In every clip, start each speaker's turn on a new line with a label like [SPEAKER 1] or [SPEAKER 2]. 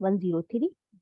[SPEAKER 1] 103,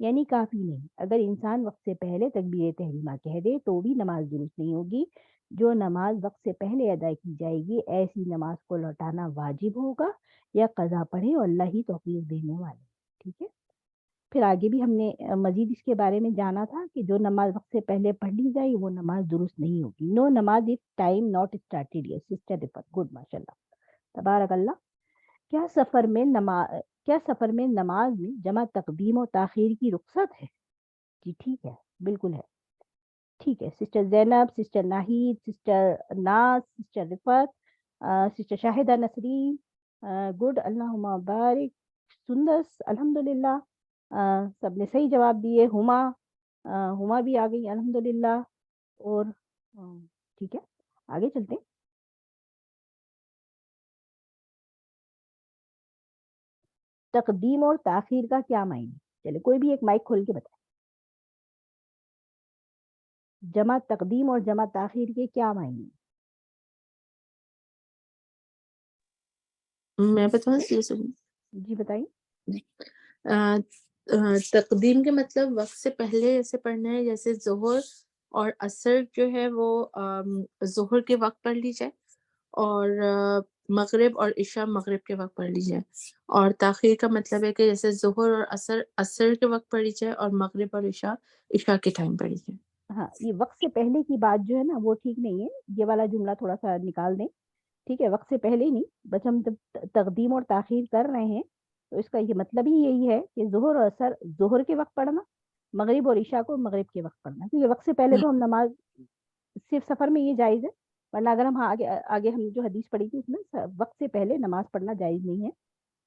[SPEAKER 1] یعنی کافی نہیں. اگر انسان وقت سے پہلے تکبیر تحریمہ کہہ دے تو بھی نماز درست نہیں ہوگی. جو نماز وقت سے پہلے ادا کی جائے گی ایسی نماز کو لوٹانا واجب ہوگا یا قضا پڑھے اور اللہ ہی توفیق دینے والے. ٹھیک ہے. پھر آگے بھی ہم نے مزید اس کے بارے میں جانا تھا کہ جو نماز وقت سے پہلے پڑھ لی جائے وہ نماز درست نہیں ہوگی. نو نماز if time not started. Yes sister رفت, گڈ, ماشاء اللہ تبارک اللہ. کیا سفر میں نماز میں جمع تقدیم و تاخیر کی رخصت ہے؟ جی ٹھیک ہے, بالکل ہے. ٹھیک ہے. سسٹر زینب, سسٹر ناہید, سسٹر ناز, سسٹر رفت, سسٹر شاہدہ نسرین, گڈ, اللہم بارک. سندس, الحمدللہ, سب نے صحیح جواب دیے. ہما بھی آ گئی الحمدللہ. اور ٹھیک ہے, آگے چلتے ہیں. تقدیم اور تاخیر کا کیا معنی؟ چلے کوئی بھی ایک مائک کھول کے بتائے. جمع تقدیم اور جمع تاخیر کے کیا معنی؟
[SPEAKER 2] میں بتاؤں
[SPEAKER 1] جی بتائیے.
[SPEAKER 2] تقدیم کے مطلب وقت سے پہلے جیسے پڑھنا ہے, جیسے ظہر اور عصر جو ہے وہ ظہر کے وقت پڑھ لی جائے, اور مغرب اور عشاء مغرب کے وقت پڑھ لی جائے. اور تاخیر کا مطلب ہے کہ جیسے ظہر اور عصر کے وقت پڑھی جائے اور مغرب اور عشاء کے ٹائم پڑھی جائے.
[SPEAKER 1] ہاں, یہ وقت سے پہلے کی بات جو ہے نا وہ ٹھیک نہیں ہے. یہ والا جملہ تھوڑا سا نکال دیں. ٹھیک ہے, وقت سے پہلے نہیں, بس ہم جب تقدیم اور تاخیر کر رہے ہیں تو اس کا یہ مطلب ہی یہی ہے کہ ظہر اور عصر ظہر کے وقت پڑھنا, مغرب اور عشاء کو مغرب کے وقت پڑھنا. کیونکہ وقت سے پہلے تو ہم نماز صرف سفر میں یہ جائز ہے, ورنہ اگر ہم آگے ہم جو حدیث پڑھی تھی اس میں وقت سے پہلے نماز پڑھنا جائز نہیں ہے,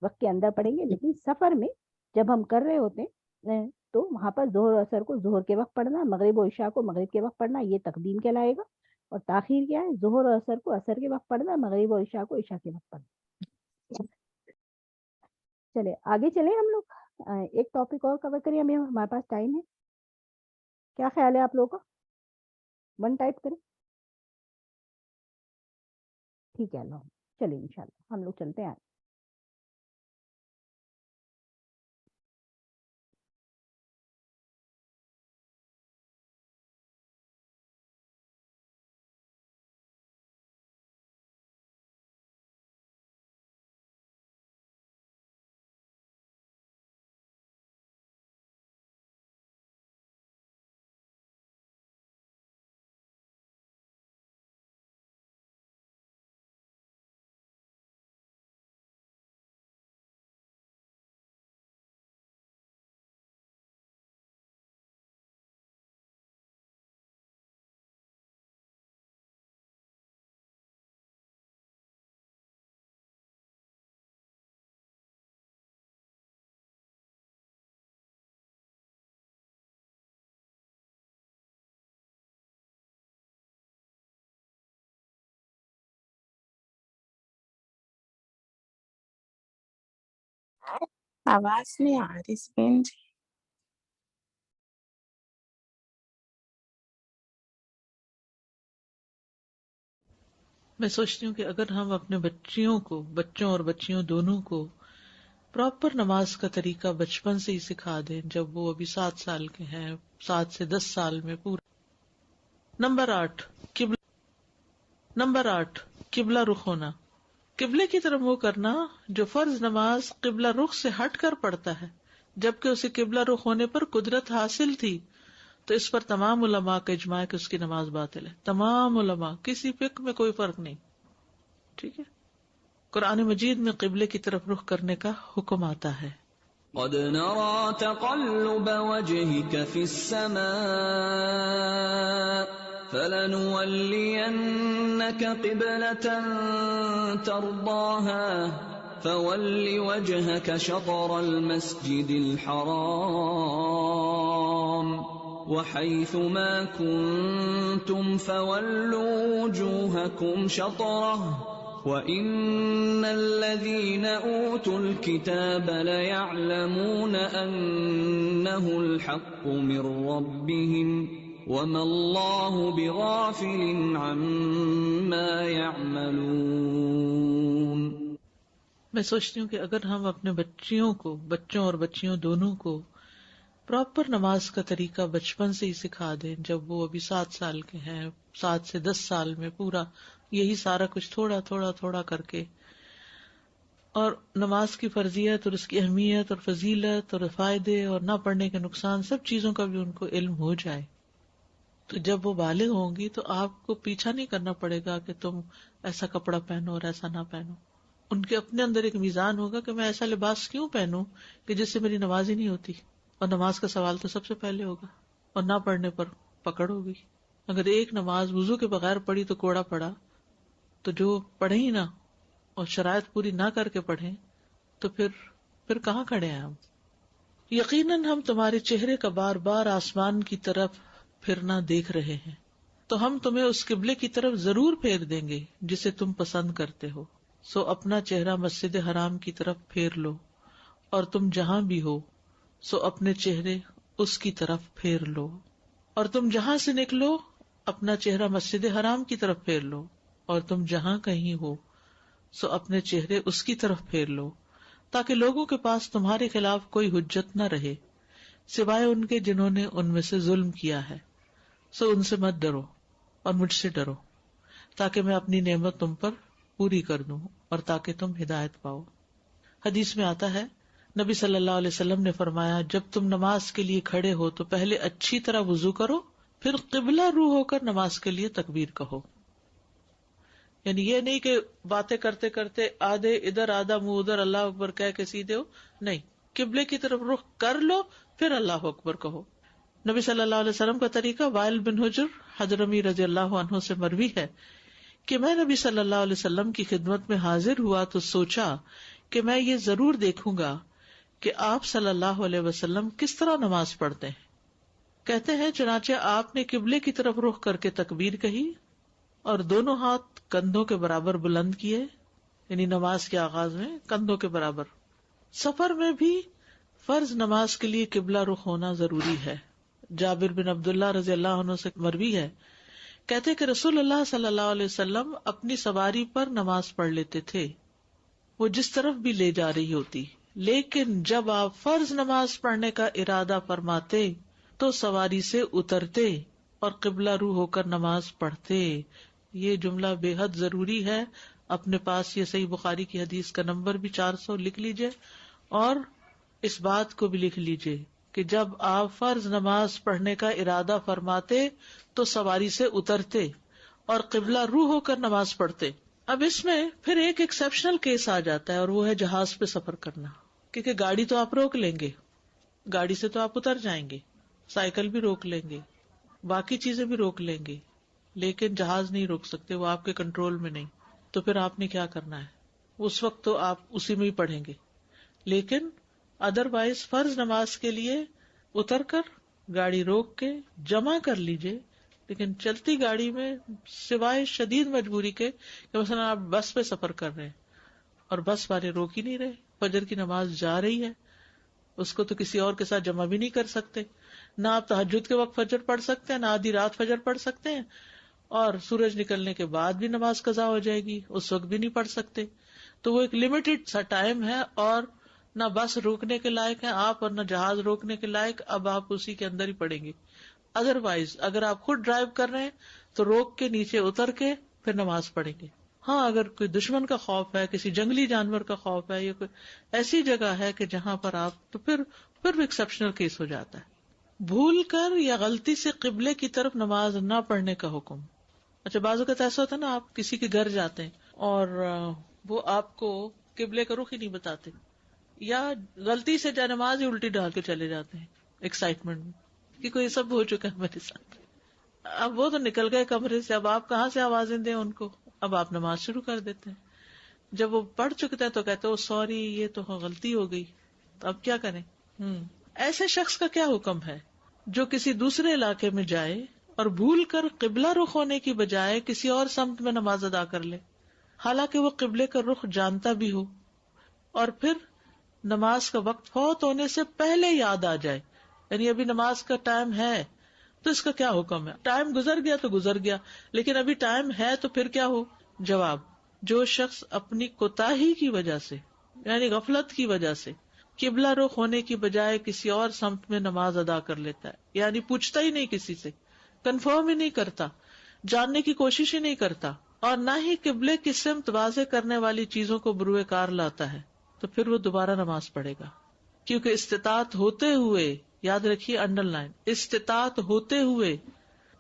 [SPEAKER 1] وقت کے اندر پڑھیں گے. لیکن سفر میں جب ہم کر رہے ہوتے ہیں تو وہاں پر ظہر و عصر کو ظہر کے وقت پڑھنا, مغرب و عشاء کو مغرب کے وقت پڑھنا, یہ تقدیم کہلائے گا. اور تاخیر کیا ہے؟ ظہر اور عصر کو عصر کے وقت پڑھنا, مغرب اور عشاء کو عشاء کے وقت پڑھنا. چلے آگے چلیں ہم لوگ, ایک ٹاپک اور کور کریں. ہمارے پاس ٹائم ہے, کیا خیال ہے آپ لوگوں کا؟ 1 ٹائپ کریں. ٹھیک ہے, اللہ چلیں انشاءاللہ ہم لوگ چلتے ہیں.
[SPEAKER 2] آواز نہیں آ رہی اسپین جی.
[SPEAKER 3] میں سوچتی ہوں کہ اگر ہم اپنے بچوں اور بچیوں دونوں کو پراپر نماز کا طریقہ بچپن سے ہی سکھا دیں, جب وہ ابھی 7 سال کے ہیں, 7 سے 10 سال میں پورا. نمبر 8 قبلہ رخ ہونا, قبلے کی طرف منہ کرنا جو فرض نماز قبلہ رخ سے ہٹ کر پڑتا ہے, جبکہ اسے قبلہ رخ ہونے پر قدرت حاصل تھی, تو اس پر تمام علماء کا اجماع ہے کہ اس کی نماز باطل ہے. تمام علماء, کسی فقہ میں کوئی فرق نہیں. ٹھیک ہے. قرآن مجید میں قبلے کی طرف رخ کرنے کا حکم آتا ہے.
[SPEAKER 4] قد نرى تقلب وجهك في السماء فلنولينك قبلة ترضاها فول وجهك شطر المسجد الحرام وحيث ما كنتم فولوا وجوهكم شطره وَإِنَّ الَّذِينَ أُوتُوا الْكِتَابَ لَيَعْلَمُونَ أَنَّهُ الْحَقُّ مِنْ رَبِّهِمْ وَمَا اللَّهُ بِغَافِلٍ عَمَّا يَعْمَلُونَ.
[SPEAKER 3] میں سوچتی ہوں کہ اگر ہم اپنے بچوں اور بچیوں دونوں کو پراپر نماز کا طریقہ بچپن سے ہی سکھا دیں. جب وہ ابھی 7 سال کے ہیں، 7 سے 10 سال میں پورا یہی سارا کچھ تھوڑا تھوڑا تھوڑا کر کے، اور نماز کی فرضیت اور اس کی اہمیت اور فضیلت اور فائدے اور نہ پڑھنے کے نقصان سب چیزوں کا بھی ان کو علم ہو جائے. تو جب وہ بالغ ہوں گی تو آپ کو پیچھا نہیں کرنا پڑے گا کہ تم ایسا کپڑا پہنو اور ایسا نہ پہنو. ان کے اپنے اندر ایک میزان ہوگا کہ میں ایسا لباس کیوں پہنوں کہ جس سے میری نماز ہی نہیں ہوتی. اور نماز کا سوال تو سب سے پہلے ہوگا، اور نہ پڑھنے پر پکڑ ہوگی. اگر ایک نماز وضو کے بغیر پڑھی تو کوڑا پڑا، تو جو پڑھے ہی نہ اور شرائط پوری نہ کر کے پڑھیں تو پھر کہاں کھڑے ہیں ہم. یقیناً ہم تمہارے چہرے کا بار بار آسمان کی طرف پھرنا دیکھ رہے ہیں، تو ہم تمہیں اس قبلے کی طرف ضرور پھیر دیں گے جسے تم پسند کرتے ہو. سو اپنا چہرہ مسجد حرام کی طرف پھیر لو، اور تم جہاں بھی ہو سو اپنے چہرے اس کی طرف پھیر لو. اور تم جہاں سے نکلو اپنا چہرہ مسجد حرام کی طرف پھیر لو، اور تم جہاں کہیں ہو سو اپنے چہرے اس کی طرف پھیر لو، تاکہ لوگوں کے پاس تمہارے خلاف کوئی حجت نہ رہے سوائے ان کے جنہوں نے ان میں سے ظلم کیا ہے. سو ان سے مت ڈرو اور مجھ سے ڈرو، تاکہ میں اپنی نعمت تم پر پوری کر دوں اور تاکہ تم ہدایت پاؤ. حدیث میں آتا ہے نبی صلی اللہ علیہ وسلم نے فرمایا، جب تم نماز کے لیے کھڑے ہو تو پہلے اچھی طرح وضو کرو، پھر قبلہ رو ہو کر نماز کے لیے تکبیر کہو. یعنی یہ نہیں کہ باتیں کرتے کرتے آدھے ادھر آدھا منہ ادھر اللہ اکبر کہہ کے سیدھے ہو، نہیں، قبلے کی طرف رخ کر لو پھر اللہ اکبر کہو. نبی صلی اللہ علیہ وسلم کا طریقہ وائل بن حجر حضرمی رضی اللہ عنہ سے مروی ہے کہ میں نبی صلی اللہ علیہ وسلم کی خدمت میں حاضر ہوا تو سوچا کہ میں یہ ضرور دیکھوں گا کہ آپ صلی اللہ علیہ وسلم کس طرح نماز پڑھتے ہیں. کہتے ہیں چنانچہ آپ نے قبلے کی طرف رخ کر کے تکبیر کہی اور دونوں ہاتھ کندھوں کے برابر بلند کیے، یعنی نماز کے آغاز میں کندھوں کے برابر. سفر میں بھی فرض نماز کے لیے قبلہ رخ ہونا ضروری ہے. جابر بن عبداللہ رضی اللہ عنہ سے مروی ہے، کہتے کہ رسول اللہ صلی اللہ علیہ وسلم اپنی سواری پر نماز پڑھ لیتے تھے، وہ جس طرف بھی لے جا رہی ہوتی، لیکن جب آپ فرض نماز پڑھنے کا ارادہ فرماتے تو سواری سے اترتے اور قبلہ رو ہو کر نماز پڑھتے. یہ جملہ بے حد ضروری ہے. اپنے پاس یہ صحیح بخاری کی حدیث کا نمبر بھی 400 لکھ لیجئے، اور اس بات کو بھی لکھ لیجئے کہ جب آپ فرض نماز پڑھنے کا ارادہ فرماتے تو سواری سے اترتے اور قبلہ رو ہو کر نماز پڑھتے. اب اس میں پھر ایک ایکسیپشنل کیس آ جاتا ہے، اور وہ ہے جہاز پہ سفر کرنا. کیونکہ گاڑی تو آپ روک لیں گے، گاڑی سے تو آپ اتر جائیں گے، سائیکل بھی روک لیں گے، باقی چیزیں بھی روک لیں گے، لیکن جہاز نہیں روک سکتے، وہ آپ کے کنٹرول میں نہیں. تو پھر آپ نے کیا کرنا ہے؟ اس وقت تو آپ اسی میں ہی پڑھیں گے، لیکن ادروائز فرض نماز کے لیے اتر کر گاڑی روک کے جمع کر لیجئے. لیکن چلتی گاڑی میں سوائے شدید مجبوری کے کہ مثلا آپ بس پہ سفر کر رہے ہیں اور بس والے روک ہی نہیں رہے، فجر کی نماز جا رہی ہے، اس کو تو کسی اور کے ساتھ جمع بھی نہیں کر سکتے. نہ آپ تہجد کے وقت فجر پڑھ سکتے ہیں، نہ آدھی رات فجر پڑھ سکتے ہیں، اور سورج نکلنے کے بعد بھی نماز قضا ہو جائے گی، اس وقت بھی نہیں پڑھ سکتے. تو وہ ایک لمیٹڈ سا ٹائم ہے، اور نہ بس روکنے کے لائق ہیں آپ اور نہ جہاز روکنے کے لائق. اب آپ اسی کے اندر ہی پڑیں گے. ادروائز اگر آپ خود ڈرائیو کر رہے ہیں تو روک کے نیچے اتر کے پھر نماز پڑھیں گے. ہاں اگر کوئی دشمن کا خوف ہے، کسی جنگلی جانور کا خوف ہے، یا کوئی ایسی جگہ ہے کہ جہاں پر آپ، تو پھر ایکسیپشنل کیس ہو جاتا ہے. بھول کر یا غلطی سے قبلے کی طرف نماز نہ پڑھنے کا حکم. اچھا بعض اوقات ایسا ہوتا ہے نا، آپ کسی کے گھر جاتے ہیں اور وہ آپ کو قبلے کا رخ ہی نہیں بتاتے، یا غلطی سے جا نماز ہی الٹی ڈال کے چلے جاتے ہیں ایکسائٹمنٹ میں، کہ کوئی سب ہو چکا ہے میرے ساتھ. اب وہ تو نکل گئے کمرے سے، اب آپ کہاں سے آوازیں دیں ان کو؟ اب آپ نماز شروع کر دیتے ہیں. جب وہ پڑھ چکتے ہیں تو کہتے ہیں سوری یہ تو غلطی ہو گئی. تو اب کیا کریں؟ ایسے شخص کا کیا حکم ہے جو کسی دوسرے علاقے میں جائے اور بھول کر قبلہ رخ ہونے کی بجائے کسی اور سمت میں نماز ادا کر لے، حالانکہ وہ قبلے کا رخ جانتا بھی ہو، اور پھر نماز کا وقت فوت ہونے سے پہلے یاد آ جائے، یعنی ابھی نماز کا ٹائم ہے تو اس کا کیا حکم ہے؟ ٹائم گزر گیا تو گزر گیا، لیکن ابھی ٹائم ہے تو پھر کیا ہو؟ جواب: جو شخص اپنی کوتاہی کی وجہ سے، یعنی غفلت کی وجہ سے قبلہ رخ ہونے کی بجائے کسی اور سمت میں نماز ادا کر لیتا ہے، یعنی پوچھتا ہی نہیں کسی سے، کنفرم ہی نہیں کرتا، جاننے کی کوشش ہی نہیں کرتا، اور نہ ہی قبلے کی سمت واضح کرنے والی چیزوں کو بروئے کار لاتا ہے، تو پھر وہ دوبارہ نماز پڑھے گا، کیونکہ استطاعت ہوتے ہوئے، یاد رکھیے انڈر لائن، استطاعت ہوتے ہوئے،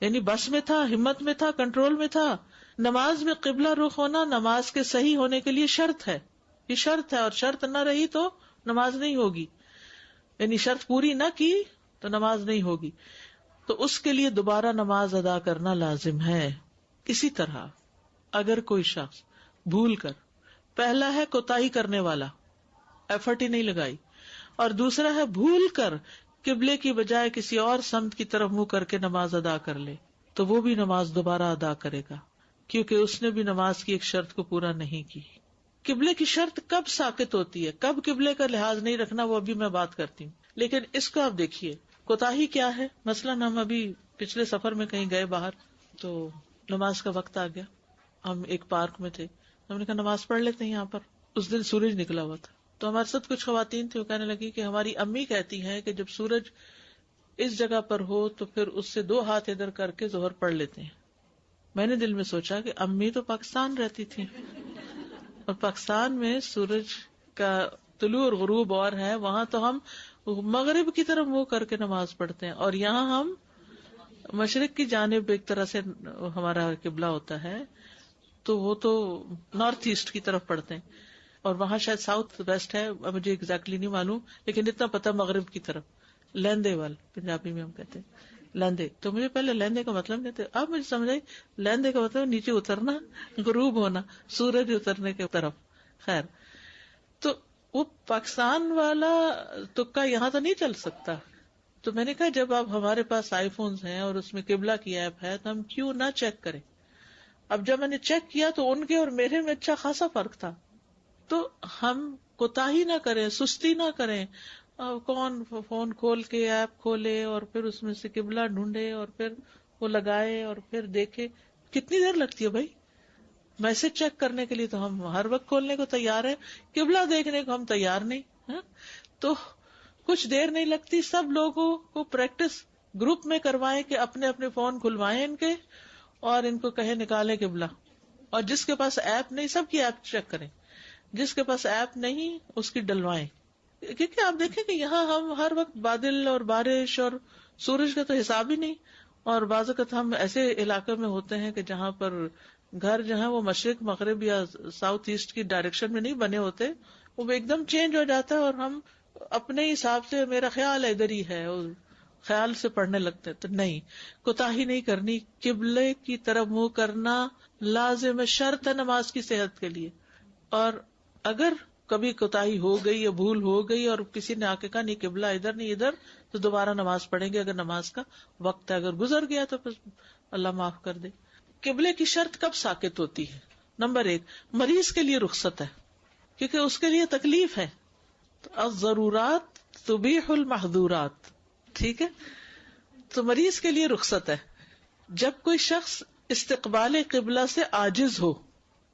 [SPEAKER 3] یعنی بس میں تھا، ہمت میں تھا، کنٹرول میں تھا۔ نماز میں قبلہ رخ ہونا نماز کے صحیح ہونے کے لیے شرط ہے، یہ شرط ہے، اور شرط نہ رہی تو نماز نہیں ہوگی، یعنی شرط پوری نہ کی تو نماز نہیں ہوگی، تو اس کے لیے دوبارہ نماز ادا کرنا لازم ہے۔ اسی طرح اگر کوئی شخص بھول کر، پہلا ہے کوتاہی کرنے والا، ایفرٹ ہی نہیں لگائی، اور دوسرا ہے بھول کر قبلے کی بجائے کسی اور سمت کی طرف منہ کر کے نماز ادا کر لے، تو وہ بھی نماز دوبارہ ادا کرے گا، کیونکہ اس نے بھی نماز کی ایک شرط کو پورا نہیں کی۔ قبلے کی شرط کب ساقط ہوتی ہے، کب قبلے کا لحاظ نہیں رکھنا، وہ ابھی میں بات کرتی ہوں، لیکن اس کو آپ دیکھیے کوتاہی کیا ہے۔ مثلاً ہم ابھی پچھلے سفر میں کہیں گئے باہر، تو نماز کا وقت آ گیا، ہم ایک پارک میں تھے، ہم نے کہا نماز پڑھ لیتے ہیں یہاں پر۔ اس دن سورج نکلا ہوا تھا، تو ہمارے ساتھ کچھ خواتین تھیں، وہ کہنے لگی کہ ہماری امی کہتی ہیں کہ جب سورج اس جگہ پر ہو تو پھر اس سے 2 ہاتھ ادھر کر کے ظہر پڑھ لیتے ہیں۔ میں نے دل میں سوچا کہ امی تو پاکستان رہتی تھی، اور پاکستان میں سورج کا طلوع اور غروب اور ہے، وہاں تو ہم مغرب کی طرف منہ کر کے نماز پڑھتے ہیں، اور یہاں ہم مشرق کی جانب ایک طرح سے ہمارا قبلہ ہوتا ہے، تو وہ تو نارتھ ایسٹ کی طرف پڑھتے ہیں، اور وہاں شاید ساؤتھ ویسٹ ہے، مجھے ایگزیکٹلی نہیں معلوم، لیکن اتنا پتہ مغرب کی طرف، لیندے وال پنجابی میں ہم کہتے ہیں لیندے۔ تو مجھے پہلے لیندے کا مطلب نہیں تھا، اب مجھے سمجھ آئی لیندے کا مطلب نیچے اترنا، غروب ہونا، سورج اترنے کی طرف۔ خیر، تو وہ پاکستان والا تکا یہاں تو نہیں چل سکتا، تو میں نے کہا جب اب ہمارے پاس آئی فونز ہیں اور اس میں قبلہ کی ایپ ہے تو ہم کیوں نہ چیک کریں۔ اب جب میں نے چیک کیا تو ان کے اور میرے میں اچھا خاصا فرق تھا، تو ہم کوتاہی نہ کریں، سستی نہ کریں، کون فون کھول کے ایپ کھولے اور پھر اس میں سے قبلہ ڈھونڈے اور پھر وہ لگائے اور پھر دیکھے، کتنی دیر لگتی ہے بھائی؟ میسج چیک کرنے کے لیے تو ہم ہر وقت کھولنے کو تیار ہیں، قبلہ دیکھنے کو ہم تیار نہیں ہیں۔ تو کچھ دیر نہیں لگتی، سب لوگوں کو پریکٹس گروپ میں کروائیں کہ اپنے اپنے فون کھلوائیں ان کے، اور ان کو کہیں نکالیں قبلہ، اور جس کے پاس ایپ نہیں سب کی ایپ چیک کریں، جس کے پاس ایپ نہیں اس کی ڈلوائیں، کیونکہ آپ دیکھیں کہ یہاں ہم ہر وقت بادل اور بارش اور سورج کا تو حساب ہی نہیں، اور بعض اوقات ہم ایسے علاقے میں ہوتے ہیں کہ جہاں پر گھر جو ہے وہ مشرق مغرب یا ساؤتھ ایسٹ کی ڈائریکشن میں نہیں بنے ہوتے، وہ ایک دم چینج ہو جاتا ہے، اور ہم اپنے حساب سے میرا خیال ادھر ہی ہے اور خیال سے پڑھنے لگتے ہیں۔ تو نہیں، کوتاہی نہیں کرنی، قبلے کی طرف منہ کرنا لازم ہے، شرط ہے نماز کی صحت کے لیے۔ اور اگر کبھی کوتاہی ہو گئی یا بھول ہو گئی اور کسی نے آ کے کہا نہیں قبلہ ادھر نہیں ادھر، تو دوبارہ نماز پڑھیں گے اگر نماز کا وقت ہے، اگر گزر گیا تو پھر اللہ معاف کر دے۔ قبلے کی شرط کب ساقط ہوتی ہے؟ نمبر 1، مریض کے لیے رخصت ہے، کیونکہ اس کے لیے تکلیف ہے، تو الضرورات تبیح المحظورات، ٹھیک ہے، تو مریض کے لیے رخصت ہے۔ جب کوئی شخص استقبال قبلہ سے عاجز ہو،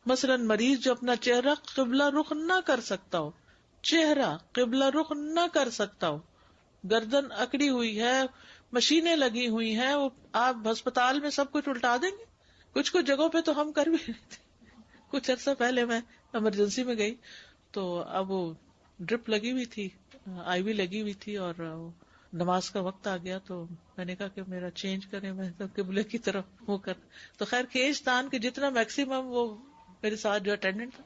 [SPEAKER 3] مثلا مریض جو اپنا چہرہ قبلہ رخ نہ کر سکتا ہو، چہرہ قبلہ رخ نہ کر سکتا ہو، گردن اکڑی ہوئی ہے، مشینیں لگی ہوئی ہیں، وہ آپ ہسپتال میں سب کچھ الٹا دیں گے۔ کچھ جگہوں پہ تو ہم کر بھی رہے تھے۔ کچھ عرصہ پہلے میں ایمرجنسی میں گئی تو اب وہ ڈرپ لگی ہوئی تھی، آئی وی لگی ہوئی تھی، اور نماز کا وقت آ گیا تو میں نے کہا کہ میرا چینج کریں، میں تو قبلے کی طرف منہ کر، تو خیر کھینچ تان کے جتنا میکسیمم وہ میرے ساتھ جو اٹینڈنٹ تھا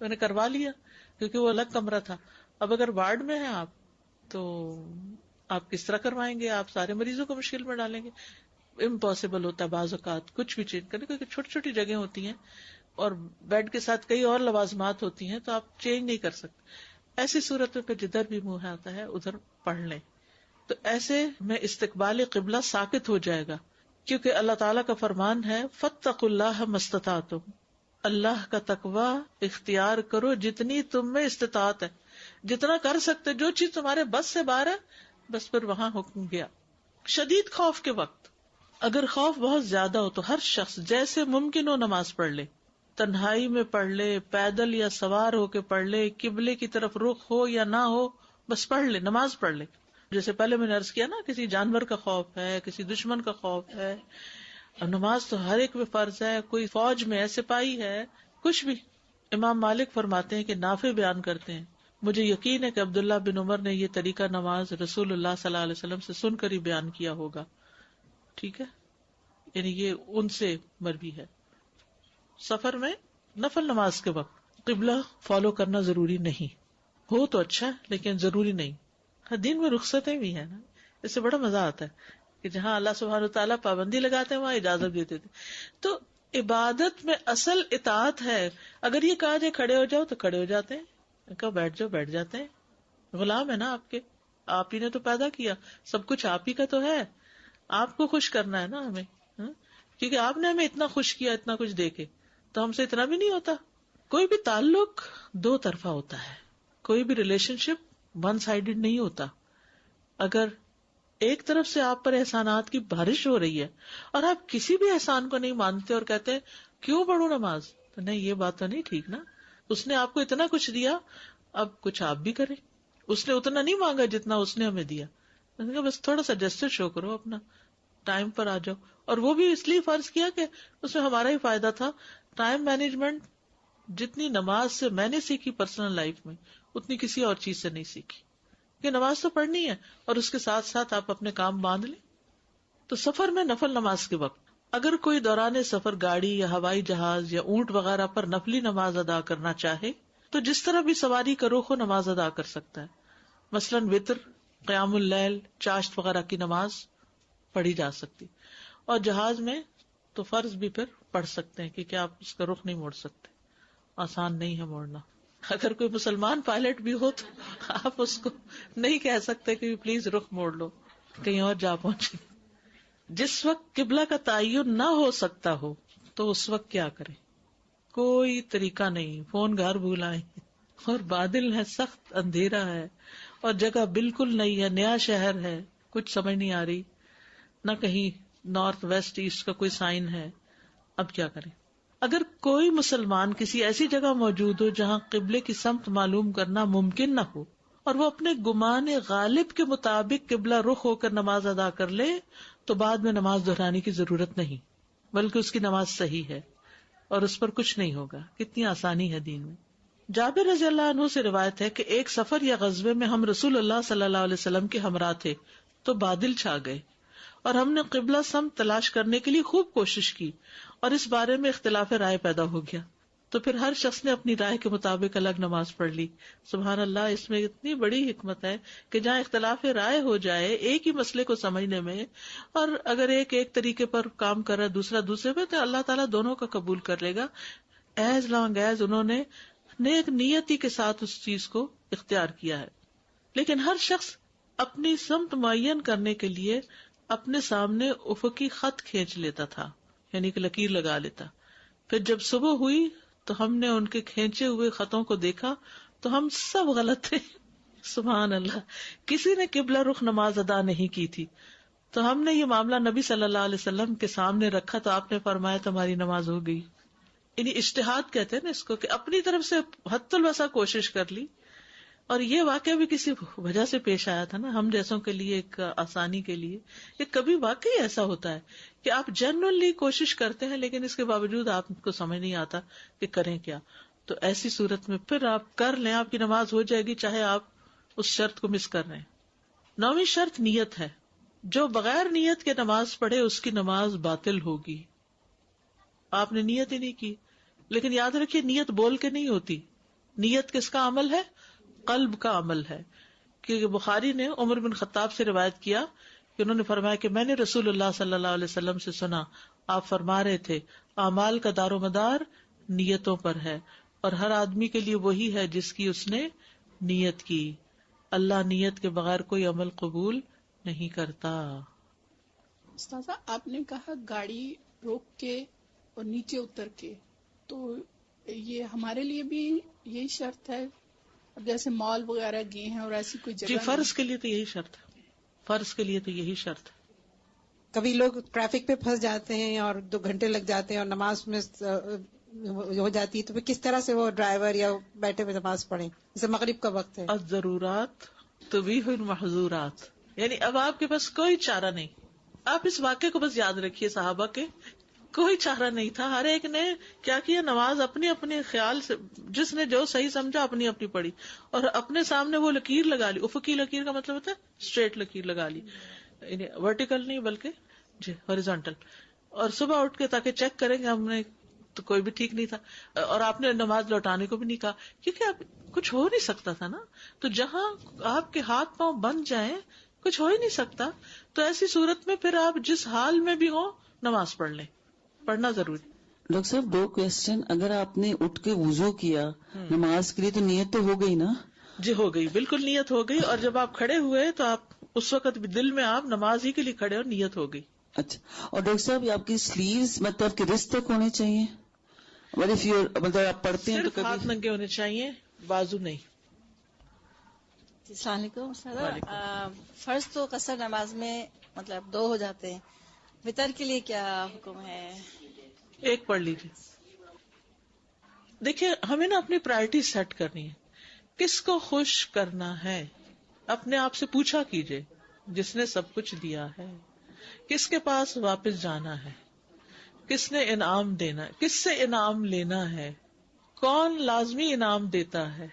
[SPEAKER 3] میں نے کروا لیا، کیونکہ وہ الگ کمرہ تھا۔ اب اگر وارڈ میں ہیں آپ تو آپ کس طرح کروائیں گے؟ آپ سارے مریضوں کو مشکل میں ڈالیں گے، امپاسبل ہوتا ہے بعض اوقات کچھ بھی چینج کرنے، کیونکہ چھوٹی چھوٹی جگہیں ہوتی ہیں اور بیڈ کے ساتھ کئی اور لوازمات ہوتی ہیں، تو آپ چینج نہیں کر سکتے۔ ایسی صورت میں جدھر بھی منہ آتا ہے ادھر پڑھ لیں، تو ایسے میں استقبال قبلہ ساقط ہو جائے گا، کیونکہ اللہ تعالیٰ کا فرمان ہے فاتقوا اللہ ما استطعتم، اللہ کا تقوی اختیار کرو جتنی تم میں استطاعت ہے، جتنا کر سکتے، جو چیز تمہارے بس سے باہر ہے بس پھر وہاں حکم گیا۔ شدید خوف کے وقت اگر خوف بہت زیادہ ہو تو ہر شخص جیسے ممکن ہو نماز پڑھ لے، تنہائی میں پڑھ لے، پیدل یا سوار ہو کے پڑھ لے، قبلے کی طرف رخ ہو یا نہ ہو، بس پڑھ لے، نماز پڑھ لے. جیسے پہلے میں نے عرض کیا نا، کسی جانور کا خوف ہے، کسی دشمن کا خوف ہے. اب نماز تو ہر ایک پہ فرض ہے، کوئی فوج میں ہے، سپاہی ہے، کچھ بھی. امام مالک فرماتے ہیں کہ نافع بیان کرتے ہیں، مجھے یقین ہے کہ عبداللہ بن عمر نے یہ طریقہ نماز رسول اللہ صلی اللہ علیہ وسلم سے سن کر ہی بیان کیا ہوگا. ٹھیک ہے، یعنی یہ ان سے مروی ہے. سفر میں نفل نماز کے وقت قبلہ فالو کرنا ضروری نہیں، ہو تو اچھا ہے لیکن ضروری نہیں. دین میں رخصتیں بھی ہیں نا، اس سے بڑا مزہ آتا ہے کہ جہاں اللہ سبحانہ وتعالیٰ پابندی لگاتے ہیں وہاں اجازت دیتے تھے. تو عبادت میں اصل اطاعت ہے. اگر یہ کہا جائے کھڑے ہو جاؤ تو کھڑے ہو جاتے ہیں، کہا بیٹھ جاؤ بیٹھ جاتے ہیں. غلام ہے نا آپ کے، آپ ہی نے تو پیدا کیا، سب کچھ آپ ہی کا تو ہے، آپ کو خوش کرنا ہے نا ہمیں. کیونکہ آپ نے ہمیں اتنا خوش کیا، اتنا کچھ دے کے، تو ہم سے اتنا بھی نہیں ہوتا. کوئی بھی تعلق دو طرفہ ہوتا ہے، کوئی بھی ریلیشن شپ ون سائیڈڈ نہیں ہوتا. اگر ایک طرف سے آپ پر احسانات کی بارش ہو رہی ہے اور آپ کسی بھی احسان کو نہیں مانتے اور کہتے ہیں کیوں پڑھوں نماز، تو نہیں، یہ بات تو نہیں ٹھیک نا. اس نے آپ کو اتنا کچھ دیا، اب کچھ آپ بھی کریں. اس نے اتنا نہیں مانگا جتنا اس نے ہمیں دیا، بس تھوڑا سا جسٹس شو کرو، اپنا ٹائم پر آ جاؤ. اور وہ بھی اس لیے فرض کیا کہ اس میں ہمارا ہی فائدہ تھا. ٹائم مینجمنٹ جتنی نماز سے میں نے سیکھی پرسنل لائف میں، اتنی کسی اور چیز سے نہیں سیکھی. کہ نماز تو پڑھنی ہے اور اس کے ساتھ ساتھ آپ اپنے کام باندھ لیں. تو سفر میں نفل نماز کے وقت اگر کوئی دوران سفر گاڑی یا ہوائی جہاز یا اونٹ وغیرہ پر نفلی نماز ادا کرنا چاہے تو جس طرح بھی سواری کا رخ ہو نماز ادا کر سکتا ہے. مثلاً وتر، قیام اللیل، چاشت وغیرہ کی نماز پڑھی جا سکتی. اور جہاز میں تو فرض بھی پھر پڑھ سکتے ہیں کیونکہ آپ اس کا رخ نہیں موڑ سکتے، آسان نہیں ہے موڑنا. اگر کوئی مسلمان پائلٹ بھی ہو تو آپ اس کو نہیں کہہ سکتے کہ پلیز رخ موڑ لو، کہیں اور جا پہنچے. جس وقت قبلہ کا تعین نہ ہو سکتا ہو تو اس وقت کیا کریں؟ کوئی طریقہ نہیں. فون گھر بھولائیں، اور بادل ہے، سخت اندھیرا ہے، اور جگہ بالکل نہیں ہے، نیا شہر ہے، کچھ سمجھ نہیں آ رہی، نہ کہیں نارتھ ویسٹ ایسٹ کا کوئی سائن ہے. اب کیا کریں؟ اگر کوئی مسلمان کسی ایسی جگہ موجود ہو جہاں قبلے کی سمت معلوم کرنا ممکن نہ ہو اور وہ اپنے گمان غالب کے مطابق قبلہ رخ ہو کر نماز ادا کر لے تو بعد میں نماز دہرانے کی ضرورت نہیں، بلکہ اس کی نماز صحیح ہے اور اس پر کچھ نہیں ہوگا. کتنی آسانی ہے دین میں. جابر رضی اللہ عنہ سے روایت ہے کہ ایک سفر یا غزوے میں ہم رسول اللہ صلی اللہ علیہ وسلم کے ہمراہ تھے تو بادل چھا گئے اور ہم نے قبلہ سمت تلاش کرنے کے لیے خوب کوشش کی اور اس بارے میں اختلاف رائے پیدا ہو گیا. تو پھر ہر شخص نے اپنی رائے کے مطابق الگ نماز پڑھ لی. سبحان اللہ، اس میں اتنی بڑی حکمت ہے کہ جہاں اختلاف رائے ہو جائے ایک ہی مسئلے کو سمجھنے میں، اور اگر ایک طریقے پر کام کر رہا ہے دوسرا دوسرے پہ، تو اللہ تعالیٰ دونوں کا قبول کر لے گا ایز لانگ ایز انہوں نے نیک نیتی کے ساتھ اس چیز کو اختیار کیا ہے. لیکن ہر شخص اپنی سمت معین کرنے کے لیے اپنے سامنے افقی خط کھینچ لیتا تھا، یعنی کہ لکیر لگا لیتا. پھر جب صبح ہوئی تو ہم نے ان کے کھینچے ہوئے خطوں کو دیکھا تو ہم سب غلط تھے. سبحان اللہ، کسی نے قبلہ رخ نماز ادا نہیں کی تھی. تو ہم نے یہ معاملہ نبی صلی اللہ علیہ وسلم کے سامنے رکھا تو آپ نے فرمایا تمہاری نماز ہو گئی. یعنی اجتہاد کہتے ہیں نا اس کو، کہ اپنی طرف سے حد الوسع کوشش کر لی. اور یہ واقعہ بھی کسی وجہ سے پیش آیا تھا نا، ہم جیسوں کے لیے ایک آسانی کے لیے. یہ کبھی واقعی ایسا ہوتا ہے کہ آپ جنرلی کوشش کرتے ہیں لیکن اس کے باوجود آپ کو سمجھ نہیں آتا کہ کریں کیا. تو ایسی صورت میں پھر آپ کر لیں، آپ کی نماز ہو جائے گی چاہے آپ اس شرط کو مس کر رہے ہیں. 9ویں شرط نیت ہے. جو بغیر نیت کے نماز پڑھے اس کی نماز باطل ہوگی. آپ نے نیت ہی نہیں کی. لیکن یاد رکھیے نیت بول کے نہیں ہوتی، نیت کس کا عمل ہے؟ قلب کا عمل ہے. کیونکہ بخاری نے عمر بن خطاب سے روایت کیا کہ انہوں نے فرمایا کہ میں نے رسول اللہ صلی اللہ علیہ وسلم سے سنا، آپ فرما رہے تھے اعمال کا دار و مدار نیتوں پر ہے، اور ہر آدمی کے لیے وہی ہے جس کی اس نے نیت کی. اللہ نیت کے بغیر کوئی عمل قبول نہیں کرتا.
[SPEAKER 5] استاذہ، آپ نے کہا گاڑی روک کے اور نیچے اتر کے، تو یہ ہمارے لیے بھی یہی شرط ہے؟ اب جیسے مال وغیرہ گئے ہیں اور ایسی کوئی جگہ
[SPEAKER 3] جی، فرض کے لیے تو یہی شرط ہے. فرض کے لیے تو یہی شرط ہے.
[SPEAKER 6] کبھی لوگ ٹریفک پہ پھنس جاتے ہیں اور 2 گھنٹے لگ جاتے ہیں اور نماز میں ہو جاتی ہے، تو پھر کس طرح سے وہ ڈرائیور یا بیٹھے ہوئے نماز پڑھیں؟ جیسے مغرب کا وقت ہے.
[SPEAKER 3] الضرورات تبیح المحظورات، یعنی اب آپ کے پاس کوئی چارہ نہیں. آپ اس واقعے کو بس یاد رکھیے، صحابہ کے کوئی چارہ نہیں تھا، ہر ایک نے کیا کیا، نماز اپنے اپنے خیال سے جس نے جو صحیح سمجھا اپنی اپنی پڑھی، اور اپنے سامنے وہ لکیر لگا لی. افقی لکیر کا مطلب ہوتا ہے اسٹریٹ لکیر لگا لی، یعنی ورٹیکل نہیں بلکہ جی ہاریزونٹل. اور صبح اٹھ کے تاکہ چیک کریں گے ہم نے تو کوئی بھی ٹھیک نہیں تھا، اور آپ نے نماز لوٹانے کو بھی نہیں کہا کیونکہ آپ کچھ ہو نہیں سکتا تھا نا. تو جہاں آپ کے ہاتھ پاؤں بند جائیں کچھ ہو ہی نہیں سکتا، تو ایسی صورت میں پھر آپ جس حال میں بھی ہو نماز پڑھ لیں، پڑھنا ضروری.
[SPEAKER 7] ڈاکٹر صاحب 2 کوشچن، اگر آپ نے اٹھ کے وضو کیا نماز کے لیے تو نیت تو ہو گئی نا؟
[SPEAKER 3] جی ہو گئی، بالکل نیت ہو گئی. اور جب آپ کھڑے ہوئے تو آپ اس وقت بھی دل میں آپ نماز ہی کے لیے کھڑے اور نیت ہو گئی.
[SPEAKER 7] اچھا. اور ڈاکٹر صاحب آپ کی سلیوز مطلب کہ رسٹ تک ہونے چاہیے؟ مطلب آپ پڑھتے ہیں تو
[SPEAKER 3] صرف ہاتھ ننگے ہونے چاہیے، بازو نہیں.
[SPEAKER 8] السلام علیکم سر. فرض تو قصر نماز میں مطلب 2 ہو جاتے ہیں، وتر کے لیے کیا حکم ہے؟
[SPEAKER 3] ایک پڑھ لیجیے. دیکھیے ہمیں نا اپنی پرائرٹی سیٹ کرنی ہے، کس کو خوش کرنا ہے اپنے آپ سے پوچھا کیجیے. جس نے سب کچھ دیا ہے، کس کے پاس واپس جانا ہے، کس نے انعام دینا ہے، کس سے انعام لینا ہے، کون لازمی انعام دیتا ہے.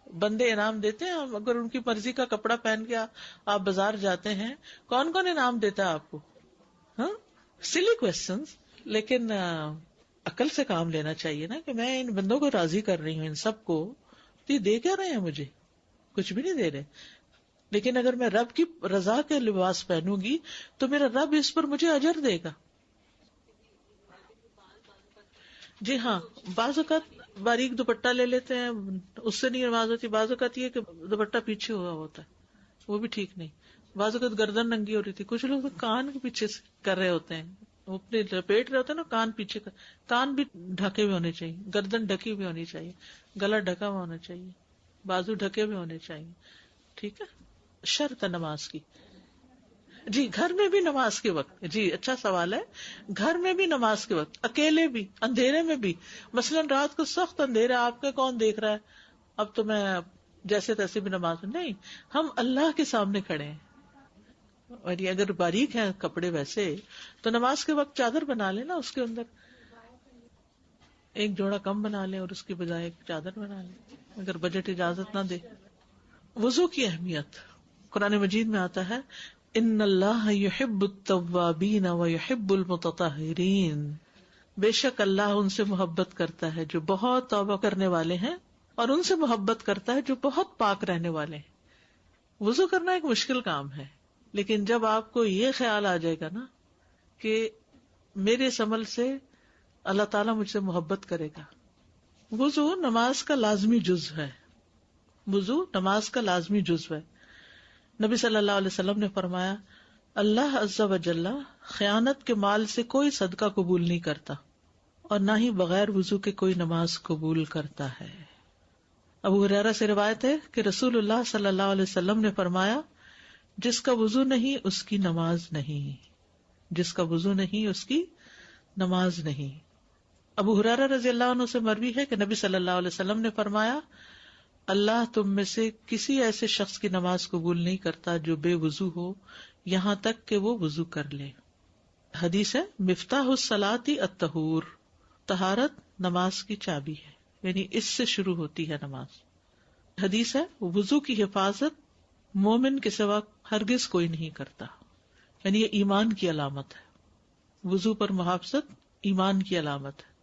[SPEAKER 3] بندے انعام دیتے ہیں، اگر ان کی مرضی کا کپڑا پہن کے آپ بازار جاتے ہیں، کون کون انعام دیتا ہے آپ کو؟ ہاں سلی کوسچنز. لیکن عقل سے کام لینا چاہیے نا کہ میں ان بندوں کو راضی کر رہی ہوں، ان سب کو، تو یہ دے کیا رہے ہیں مجھے؟ کچھ بھی نہیں دے رہے. لیکن اگر میں رب کی رضا کے لباس پہنوں گی تو میرا رب اس پر مجھے اجر دے گا. جی ہاں، بعض اوقات باریک دوپٹہ لے لیتے ہیں، اس سے نہیں نماز ہوتی. بعض اوقات یہ کہ دوپٹہ پیچھے ہوا ہوتا ہے، وہ بھی ٹھیک نہیں. بعض اوقات گردن ننگی ہو رہی تھی، کچھ لوگ کان کے پیچھے سے کر رہے ہوتے ہیں، وہ اپنے لپیٹ رہے ہوتے ہیں نا کان پیچھے کا. کان بھی ڈھکے ہوئے ہونے چاہیے، گردن ڈھکی ہوئی ہونی چاہیے، گلا ڈھکا ہوا ہونا چاہیے، بازو ڈھکے ہوئے ہونے چاہیے. ٹھیک ہے، شرط ہے نماز کی. جی گھر میں بھی نماز کے وقت، جی اچھا سوال ہے. گھر میں بھی نماز کے وقت، اکیلے بھی، اندھیرے میں بھی. مثلا رات کو سخت اندھیرا، آپ کے کون دیکھ رہا ہے، اب تو میں جیسے تیسے بھی نماز نہیں، ہم اللہ کے سامنے کھڑے ہیں. اور یہ اگر باریک ہیں کپڑے ویسے تو نماز کے وقت چادر بنا لیں نا، اس کے اندر ایک جوڑا کم بنا لیں اور اس کی بجائے ایک چادر بنا لیں، اگر بجٹ اجازت نہ دے. وضو کی اہمیت قرآن مجید میں آتا ہے، ان اللہ یحب التوابین ویحب المتطہرین. بے شک اللہ ان سے محبت کرتا ہے جو بہت توبہ کرنے والے ہیں، اور ان سے محبت کرتا ہے جو بہت پاک رہنے والے ہیں. وضو کرنا ایک مشکل کام ہے، لیکن جب آپ کو یہ خیال آ جائے گا نا کہ میرے اس عمل سے اللہ تعالیٰ مجھ سے محبت کرے گا. وضو نماز کا لازمی جزو ہے. وضو نماز کا لازمی جزو ہے. نبی صلی اللہ علیہ وسلم نے فرمایا، اللہ عز و جل خیانت کے مال سے کوئی صدقہ قبول نہیں کرتا، اور نہ ہی بغیر وضو کے کوئی نماز قبول کرتا ہے. ابو ہریرہ سے روایت ہے کہ رسول اللہ صلی اللہ علیہ وسلم نے فرمایا، جس کا وضو نہیں اس کی نماز نہیں، جس کا وضو نہیں اس کی نماز نہیں. ابو ہریرہ رضی اللہ عنہ سے مروی ہے کہ نبی صلی اللہ علیہ وسلم نے فرمایا، اللہ تم میں سے کسی ایسے شخص کی نماز قبول نہیں کرتا جو بے وضو ہو یہاں تک کہ وہ وضو کر لے. حدیث ہے، مفتاح الصلاۃ الطہور، طہارت نماز کی چابی ہے، یعنی اس سے شروع ہوتی ہے نماز. حدیث ہے، وضو کی حفاظت مومن کے سوا ہرگز کوئی نہیں کرتا، یعنی یہ ایمان کی علامت ہے. وضو پر محافظت ایمان کی علامت ہے.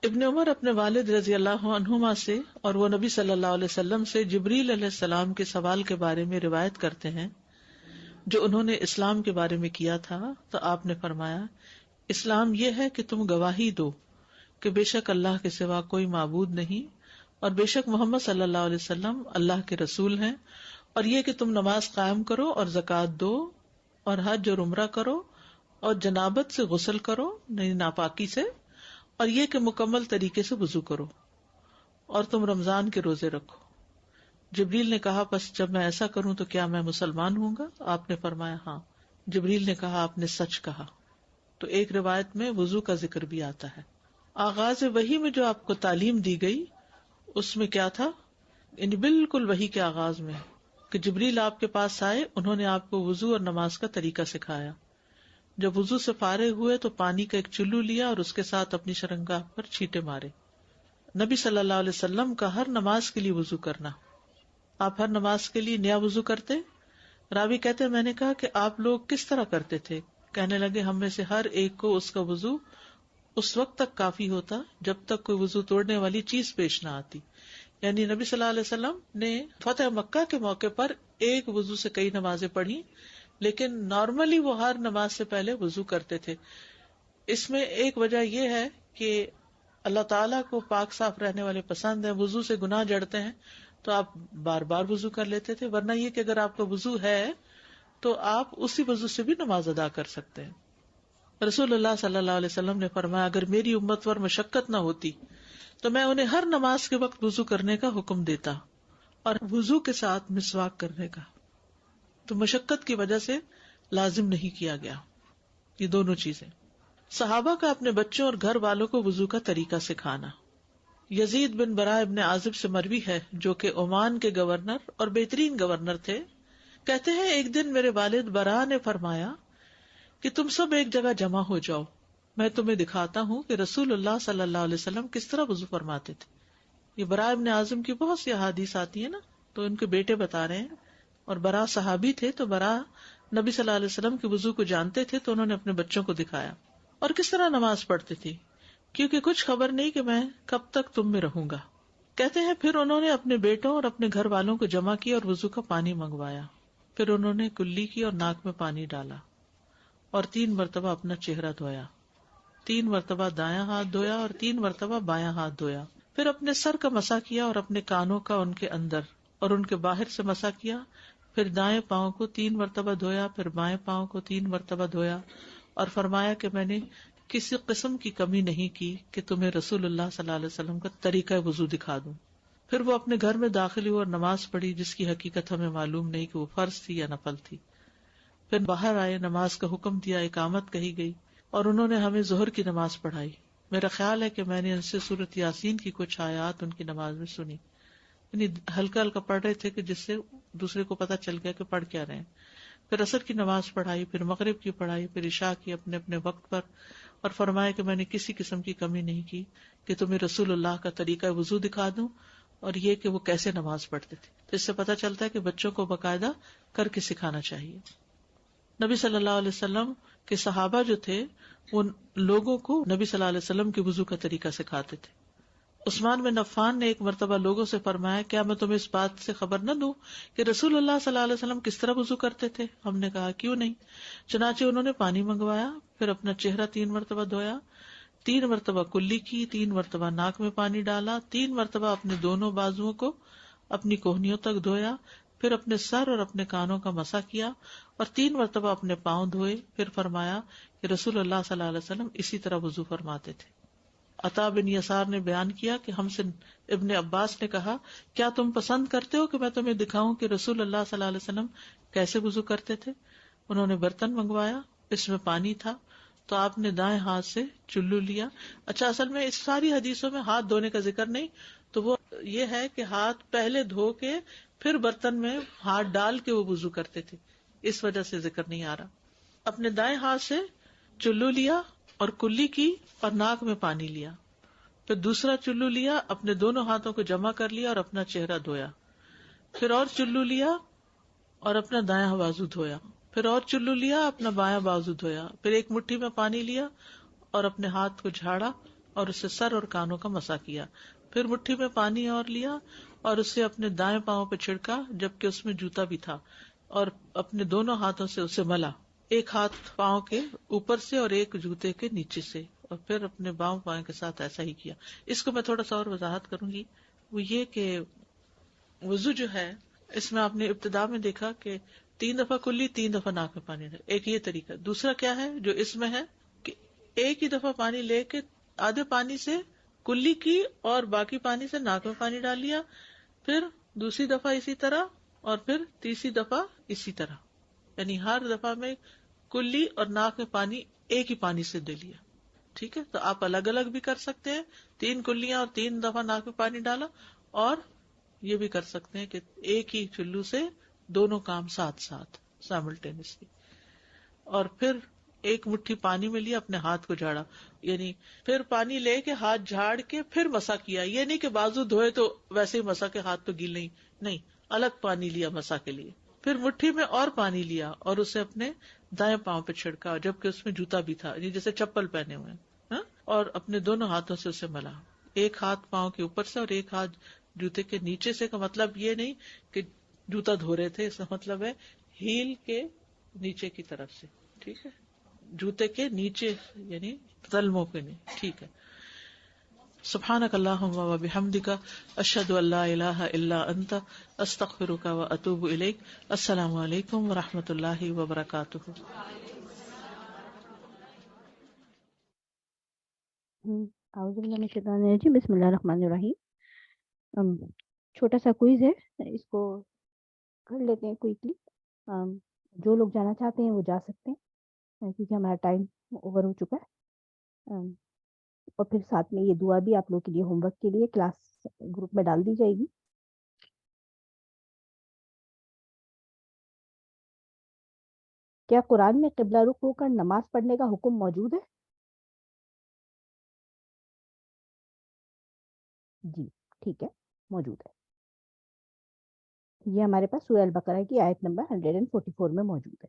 [SPEAKER 3] ابن عمر اپنے والد رضی اللہ عنہما سے اور وہ نبی صلی اللہ علیہ وسلم سے جبریل علیہ السلام کے سوال کے بارے میں روایت کرتے ہیں جو انہوں نے اسلام کے بارے میں کیا تھا. تو آپ نے فرمایا، اسلام یہ ہے کہ تم گواہی دو کہ بے شک اللہ کے سوا کوئی معبود نہیں، اور بے شک محمد صلی اللہ علیہ وسلم اللہ کے رسول ہیں، اور یہ کہ تم نماز قائم کرو اور زکوٰۃ دو اور حج اور عمرہ کرو اور جنابت سے غسل کرو، یعنی ناپاکی سے، اور یہ کہ مکمل طریقے سے وضو کرو، اور تم رمضان کے روزے رکھو. جبریل نے کہا، بس جب میں ایسا کروں تو کیا میں مسلمان ہوں گا؟ آپ نے فرمایا ہاں. جبریل نے کہا، آپ نے سچ کہا. تو ایک روایت میں وضو کا ذکر بھی آتا ہے. آغاز وحی میں جو آپ کو تعلیم دی گئی اس میں کیا تھا؟ یعنی بالکل وحی کے آغاز میں کہ جبریل آپ کے پاس آئے، انہوں نے آپ کو وضو اور نماز کا طریقہ سکھایا. جب وضو سے فارغ ہوئے تو پانی کا ایک چلو لیا اور اس کے ساتھ اپنی شرنگاہ پر چھینٹے مارے. نبی صلی اللہ علیہ وسلم کا ہر نماز کے لیے وضو کرنا. آپ ہر نماز کے لیے نیا وضو کرتے؟ راوی کہتے میں نے کہا کہ آپ لوگ کس طرح کرتے تھے؟ کہنے لگے ہم میں سے ہر ایک کو اس کا وضو اس وقت تک کافی ہوتا جب تک کوئی وضو توڑنے والی چیز پیش نہ آتی. یعنی نبی صلی اللہ علیہ وسلم نے فتح مکہ کے موقع پر ایک وضو سے کئی نمازیں پڑھی، لیکن نارملی وہ ہر نماز سے پہلے وضو کرتے تھے. اس میں ایک وجہ یہ ہے کہ اللہ تعالیٰ کو پاک صاف رہنے والے پسند ہیں. وضو سے گناہ جڑتے ہیں تو آپ بار بار وضو کر لیتے تھے، ورنہ یہ کہ اگر آپ کا وضو ہے تو آپ اسی وضو سے بھی نماز ادا کر سکتے ہیں. رسول اللہ صلی اللہ علیہ وسلم نے فرمایا اگر میری امت پر مشقت نہ ہوتی تو میں انہیں ہر نماز کے وقت وضو کرنے کا حکم دیتا اور وضو کے ساتھ مسواک کرنے کا. تو مشقت کی وجہ سے لازم نہیں کیا گیا یہ دونوں چیزیں. صحابہ کا اپنے بچوں اور گھر والوں کو وضو کا طریقہ سکھانا. یزید بن برا ابن عازب سے مروی ہے جو کہ عمان کے گورنر اور بہترین گورنر تھے. کہتے ہیں ایک دن میرے والد برا نے فرمایا کہ تم سب ایک جگہ جمع ہو جاؤ، میں تمہیں دکھاتا ہوں کہ رسول اللہ صلی اللہ علیہ وسلم کس طرح وضو فرماتے تھے. یہ برا ابن عازم کی بہت سی احادیث آتی ہیں نا، تو ان کے بیٹے بتا رہے ہیں، اور برا صحابی تھے تو برا نبی صلی اللہ علیہ وسلم کے وضو کو جانتے تھے تو انہوں نے اپنے بچوں کو دکھایا. اور کس طرح نماز پڑھتی تھی، کیونکہ کچھ خبر نہیں کہ میں کب تک تم میں رہوں گا. کہتے ہیں پھر انہوں نے اپنے بیٹوں اور اپنے گھر والوں کو جمع کیا اور وضو کا پانی منگوایا. پھر انہوں نے کلی کی اور ناک میں پانی ڈالا اور 3 مرتبہ اپنا چہرہ دھویا، 3 مرتبہ دایاں ہاتھ دھویا اور 3 مرتبہ بایاں ہاتھ دھویا. پھر اپنے سر کا مسح کیا اور اپنے کانوں کا ان کے اندر اور ان کے باہر سے مسح کیا. پھر دائیں پاؤں کو 3 مرتبہ دھویا، پھر بائیں پاؤں کو 3 مرتبہ دھویا اور فرمایا کہ میں نے کسی قسم کی کمی نہیں کی کہ تمہیں رسول اللہ صلی اللہ علیہ وسلم کا طریقہ وضو دکھا دوں. پھر وہ اپنے گھر میں داخل ہوئے اور نماز پڑھی جس کی حقیقت ہمیں معلوم نہیں کہ وہ فرض تھی یا نفل تھی. پھر باہر آئے، نماز کا حکم دیا، اقامت کہی گئی اور انہوں نے ہمیں ظہر کی نماز پڑھائی. میرا خیال ہے کہ میں نے ان سے سورۃ یاسین کی کچھ آیات ان کی نماز میں سنی، یعنی ہلکا ہلکا پڑھ رہے تھے کہ جس سے دوسرے کو پتہ چل گیا کہ پڑھ کیا رہے ہیں. پھر عصر کی نماز پڑھائی، پھر مغرب کی پڑھائی، پھر عشاء کی اپنے اپنے وقت پر، اور فرمایا کہ میں نے کسی قسم کی کمی نہیں کی کہ تمہیں رسول اللہ کا طریقہ وضو دکھا دوں اور یہ کہ وہ کیسے نماز پڑھتے تھے. تو اس سے پتہ چلتا ہے کہ بچوں کو باقاعدہ کر کے سکھانا چاہیے. نبی صلی اللہ علیہ وسلم کے صحابہ جو تھے وہ لوگوں کو نبی صلی اللہ علیہ وسلم کے وضو کا طریقہ سکھاتے تھے. عثمان بن عفان نے ایک مرتبہ لوگوں سے فرمایا کیا میں تمہیں اس بات سے خبر نہ دوں کہ رسول اللہ صلی اللہ علیہ وسلم کس طرح وضو کرتے تھے؟ ہم نے کہا کیوں نہیں. چنانچہ انہوں نے پانی منگوایا، پھر اپنا چہرہ 3 مرتبہ دھویا، 3 مرتبہ کلی کی، 3 مرتبہ ناک میں پانی ڈالا، 3 مرتبہ اپنے دونوں بازوؤں کو اپنی کوہنیوں تک دھویا، پھر اپنے سر اور اپنے کانوں کا مسح کیا اور 3 مرتبہ اپنے پاؤں دھوئے. پھر فرمایا کہ رسول اللہ صلی اللہ علیہ وسلم اسی طرح وضو فرماتے تھے. عطا بن یسار نے بیان کیا کہ ہم سے ابن عباس نے کہا کیا تم پسند کرتے ہو کہ میں تمہیں دکھاؤں کہ رسول اللہ صلی اللہ علیہ وسلم کیسے وضو کرتے تھے؟ انہوں نے برتن منگوایا، اس میں پانی تھا تو آپ نے دائیں ہاتھ سے چلو لیا. اچھا، اصل میں اس ساری حدیثوں میں ہاتھ دھونے کا ذکر نہیں، تو وہ یہ ہے کہ ہاتھ پہلے دھو کے پھر برتن میں ہاتھ ڈال کے وہ وضو کرتے تھے، اس وجہ سے ذکر نہیں آ رہا. اپنے دائیں ہاتھ سے چلو لیا اور کلی کی اور ناک میں پانی لیا، پھر دوسرا چلو لیا، اپنے دونوں ہاتھوں کو جمع کر لیا اور اپنا چہرہ دھویا، پھر اور چلو لیا اور اپنا دایاں بازو دھویا، پھر اور چلو لیا، اپنا بایاں بازو دھویا، پھر ایک مٹھی میں پانی لیا اور اپنے ہاتھ کو جھاڑا اور اسے سر اور کانوں کا مسح کیا، پھر مٹھی میں پانی اور لیا اور اسے اپنے دائیں پاؤں پہ چھڑکا جبکہ اس میں جوتا بھی تھا اور اپنے دونوں ہاتھوں سے اسے ملا، ایک ہاتھ پاؤں کے اوپر سے اور ایک جوتے کے نیچے سے، اور پھر اپنے باؤں پاؤں کے ساتھ ایسا ہی کیا. اس کو میں تھوڑا سا اور وضاحت کروں گی. وہ یہ کہ وضو جو ہے اس میں آپ نے ابتدا میں دیکھا کہ 3 دفعہ کلی، 3 دفعہ ناک میں پانی ڈال، ایک یہ طریقہ. دوسرا کیا ہے جو اس میں ہے کہ ایک ہی دفعہ پانی لے کے آدھے پانی سے کلی کی اور باقی پانی سے ناک میں پانی ڈال لیا، پھر دوسری دفعہ اسی طرح اور پھر تیسری دفعہ اسی طرح، یعنی ہر دفعہ میں کلی اور ناک میں پانی ایک ہی پانی سے دے لیا. ٹھیک ہے، تو آپ الگ الگ بھی کر سکتے ہیں، 3 کلیاں اور 3 دفعہ ناک میں پانی ڈالا، اور یہ بھی کر سکتے ہیں کہ ایک ہی چلو سے دونوں کام ساتھ ساتھ سائملٹینیسلی. اور پھر ایک مٹھی پانی میں لیا, اپنے ہاتھ کو جھاڑا, یعنی پھر پانی لے کے ہاتھ جھاڑ کے پھر مسا کیا. یہ نہیں کہ بازو دھوئے تو ویسے ہی مسا کے ہاتھ پہ گیل نہیں, الگ پانی لیا مسا کے لیے. پھر مٹھی میں اور پانی لیا اور اسے اپنے دائیں پاؤں پہ چھڑکا, جبکہ اس میں جوتا بھی تھا, جیسے چپل پہنے ہوئے ہیں, اور اپنے دونوں ہاتھوں سے اسے ملا. ایک ہاتھ پاؤں کے اوپر سے اور ایک ہاتھ جوتے کے نیچے سے. کا مطلب یہ نہیں کہ جوتا دھو رہے تھے, اس کا مطلب ہے ہیل کے نیچے کی طرف سے, ٹھیک ہے, جوتے کے نیچے یعنی تلموں کے نہیں, ٹھیک ہے. سبحانک اللہم و بحمدک, اشہد ان لا الہ الا انت, استغفرک و اتوب الیک. السلام علیکم و رحمۃ اللہ وبرکاتہ.
[SPEAKER 1] اعوذ باللہ من الشیطان الرجیم. بسم اللہ الرحمن الرحیم. چھوٹا سا کوئز ہے, اس کو کر لیتے ہیں کوئکلی. جو لوگ جانا چاہتے ہیں وہ جا سکتے ہیں کیونکہ ہمارا ٹائم اوور ہو چکا ہے. اور پھر ساتھ میں یہ دعا بھی آپ لوگ کے لیے ہوم ورک کے لیے کلاس گروپ میں ڈال دی جائے گی. کیا قرآن میں قبلہ رخ ہو کر نماز پڑھنے کا حکم موجود ہے؟ جی ٹھیک ہے, موجود ہے. یہ ہمارے پاس سورہ البقرہ کی آیت نمبر 144 میں موجود ہے.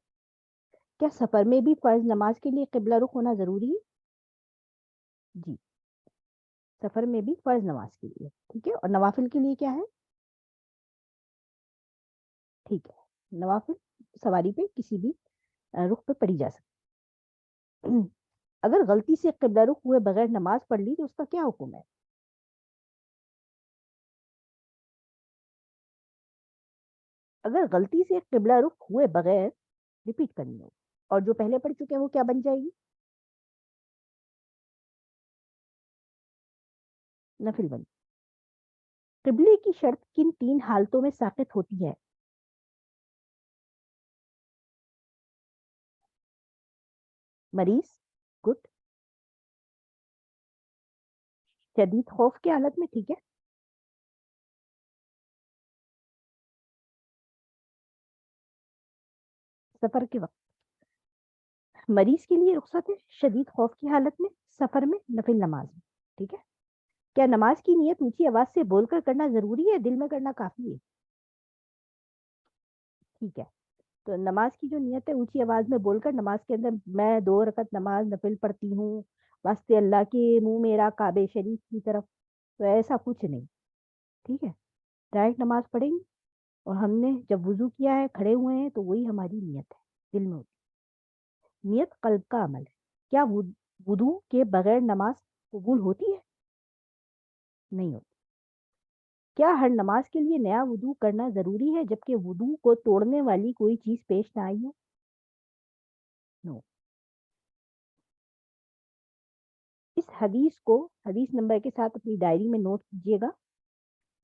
[SPEAKER 1] کیا سفر میں بھی فرض نماز کے لیے قبلہ رخ ہونا ضروری ہے؟ جی, سفر میں بھی فرض نماز کے لیے, ٹھیک ہے. اور نوافل کے لیے کیا ہے؟ ٹھیک ہے, نوافل سواری پہ کسی بھی رخ پہ پڑھی جا سکتی. اگر غلطی سے قبلہ رخ ہوئے بغیر نماز پڑھ لی تو اس کا کیا حکم ہے؟ اگر غلطی سے قبلہ رخ ہوئے بغیر, ریپیٹ کرنی ہو, اور جو پہلے پڑھ چکے ہیں وہ کیا بن جائے گی؟ نفل بن. قبلے کی شرط کن 3 حالتوں میں ساقط ہوتی ہے؟ مریض, گڈ. شدید خوف کی حالت میں, ٹھیک ہے. سفر کے وقت. مریض کے لیے رخصت ہے شدید خوف کی حالت میں, سفر میں, نفل نماز میں, ٹھیک ہے. کیا نماز کی نیت اونچی آواز سے بول کر کرنا ضروری ہے, دل میں کرنا کافی ہے؟ ٹھیک ہے, تو نماز کی جو نیت ہے اونچی آواز میں بول کر نماز کے اندر میں 2 رکعت نماز نفل پڑھتی ہوں واسطے اللہ کے منہ میرا کعبے شریف کی طرف, تو ایسا کچھ نہیں, ٹھیک ہے. ڈائریکٹ نماز پڑھیں گے, اور ہم نے جب وضو کیا ہے کھڑے ہوئے ہیں تو وہی ہماری نیت ہے, دل میں ہوتی. نیت قلب کا عمل ہے. کیا وضو کے بغیر نماز قبول ہوتی ہے؟ نہیں ہوتی. کیا ہر نماز کے لیے نیا وضو کرنا ضروری ہے جبکہ وضو کو توڑنے والی کوئی چیز پیش نہ آئی ہو؟ نو. اس حدیث کو حدیث نمبر کے ساتھ اپنی ڈائری میں نوٹ کیجیے گا.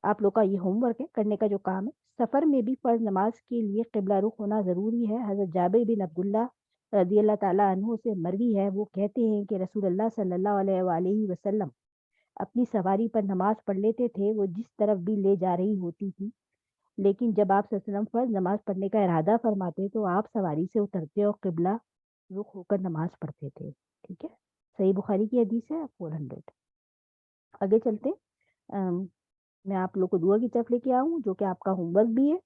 [SPEAKER 1] آپ لوگ کا یہ ہوم ورک ہے, کرنے کا جو کام ہے. سفر میں بھی فرض نماز کے لیے قبلہ رخ ہونا ضروری ہے. حضرت جابر بن عبداللہ رضی اللہ تعالیٰ عنہ سے مروی ہے, وہ کہتے ہیں کہ رسول اللہ صلی اللہ علیہ وآلہ وسلم اپنی سواری پر نماز پڑھ لیتے تھے, وہ جس طرف بھی لے جا رہی ہوتی تھی. لیکن جب آپ صلی اللہ علیہ وسلم فرض نماز پڑھنے کا ارادہ فرماتے تو آپ سواری سے اترتے اور قبلہ رخ ہو کر نماز پڑھتے تھے, ٹھیک ہے. صحیح بخاری کی حدیث ہے 400. آگے چلتے, میں آپ لوگ کو دعا کی طرف لے کے آؤں جو کہ آپ کا ہوم ورک بھی ہے.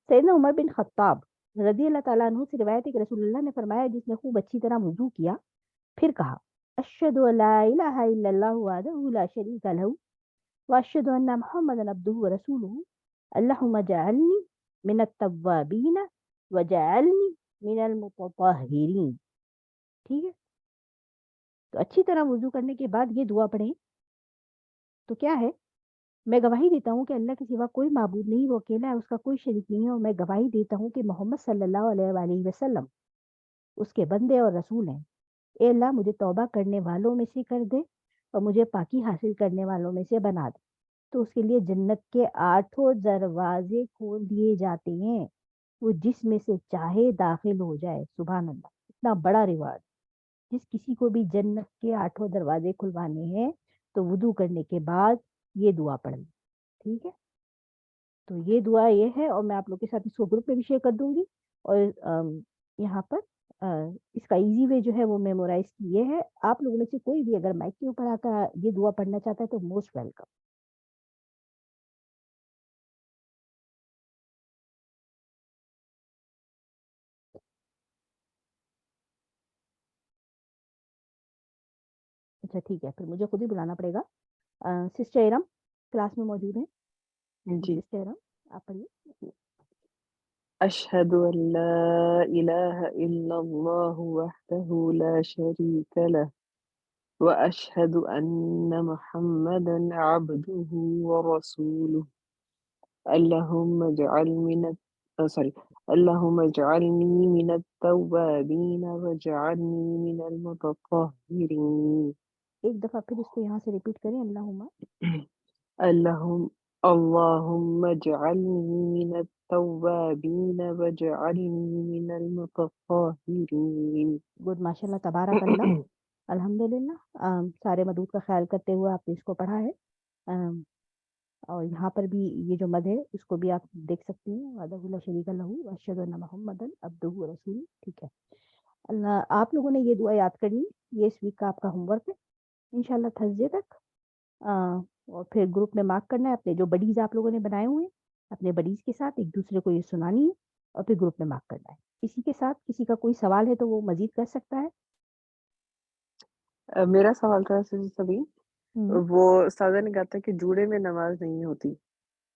[SPEAKER 1] سیدنا عمر بن خطاب رضی اللہ تعالیٰ عنہ سے روایت ہے کہ رسول اللہ نے فرمایا, جس نے خوب اچھی طرح وضو کیا پھر کہا اشہد ان لا الہ الا اللہ وحدہ لا شریک لہ واشہد ان محمدا عبدہ ورسولہ اللہم اجعلنی من التوابین وجعلنی من المتطہرین. ٹھیک ہے, تو اچھی طرح وضو کرنے کے بعد یہ دعا پڑھیں. تو کیا ہے, میں گواہی دیتا ہوں کہ اللہ کے سوا کوئی معبود نہیں, وہ اکیلا ہے, اس کا کوئی شریک نہیں ہے, اور میں گواہی دیتا ہوں کہ محمد صلی اللہ علیہ وآلہ وسلم اس کے بندے اور رسول ہیں. اے اللہ, مجھے توبہ کرنے والوں میں سے کر دے اور مجھے پاکی حاصل کرنے والوں میں سے بنا دے. تو اس کے لیے جنت کے 8 دروازے کھول دیے جاتے ہیں, وہ جس میں سے چاہے داخل ہو جائے. سبحان اللہ, اتنا بڑا ریوارڈ. جس کسی کو بھی جنت کے 8 دروازے کھلوانے ہیں تو وضو کرنے کے بعد یہ دعا پڑھیں, ٹھیک ہے. تو یہ دعا یہ ہے، اور میں آپ لوگ کے ساتھ اس کو گروپ میں بھی شیئر کر دوں گی، اور یہاں پر اس کا ایزی وے جو ہے وہ میمورائز کی یہ ہے. آپ لوگوں میں سے کوئی بھی اگر مائک کے اوپر آ کر یہ دعا پڑھنا چاہتا ہے تو موسٹ ویلکم. اچھا ٹھیک ہے، پھر مجھے خود ہی بلانا پڑے گا. سسٹر ارم کلاس میں موجود ہیں.
[SPEAKER 9] جی.
[SPEAKER 1] سسٹر ارم آپ پڑھیے.
[SPEAKER 9] أشهد أن لا إله إلا الله وحده لا شريك له وأشهد أن محمدا عبده ورسوله. اللهم اجعل اللهم اجعلني من التوابين واجعلني من المتطهرين.
[SPEAKER 1] ایک دفعہ پھر اس کو یہاں سے ریپیٹ کریں.
[SPEAKER 9] اللهم اجعلني من التوابين واجعلني من المتطهرين.
[SPEAKER 1] گڈ، ماشاء اللہ، تبارک اللہ، الحمدللہ. سارے مدود کا خیال کرتے ہوئے آپ نے اس کو پڑھا ہے. اور یہاں پر بھی یہ جو مد ہے اس کو بھی آپ دیکھ سکتی ہیں. وحدہ لا شریک لہ واشہد ان محمدا عبدہ ورسولہ. ٹھیک ہے، اللہ آپ لوگوں نے یہ دعا یاد کرنی. یہ اس ویک کا آپ کا ہوم ورک ہے انشاءاللہ تھرسڈے تک. اور پھر گروپ میں مارک کرنا ہے. اپنے جو بڈیز آپ لوگوں نے بنائے ہوئے ہیں اپنے بڈیز کے ساتھ ایک دوسرے کو یہ سنانی ہے اور پھر گروپ میں مارک کرنا ہے. اسی کے ساتھ کسی کا کوئی سوال ہے تو وہ مزید کر سکتا ہے.
[SPEAKER 9] میرا سوال تھا سبھی، وہ استاذہ نے کہا تھا کہ جوڑے میں نماز نہیں ہوتی،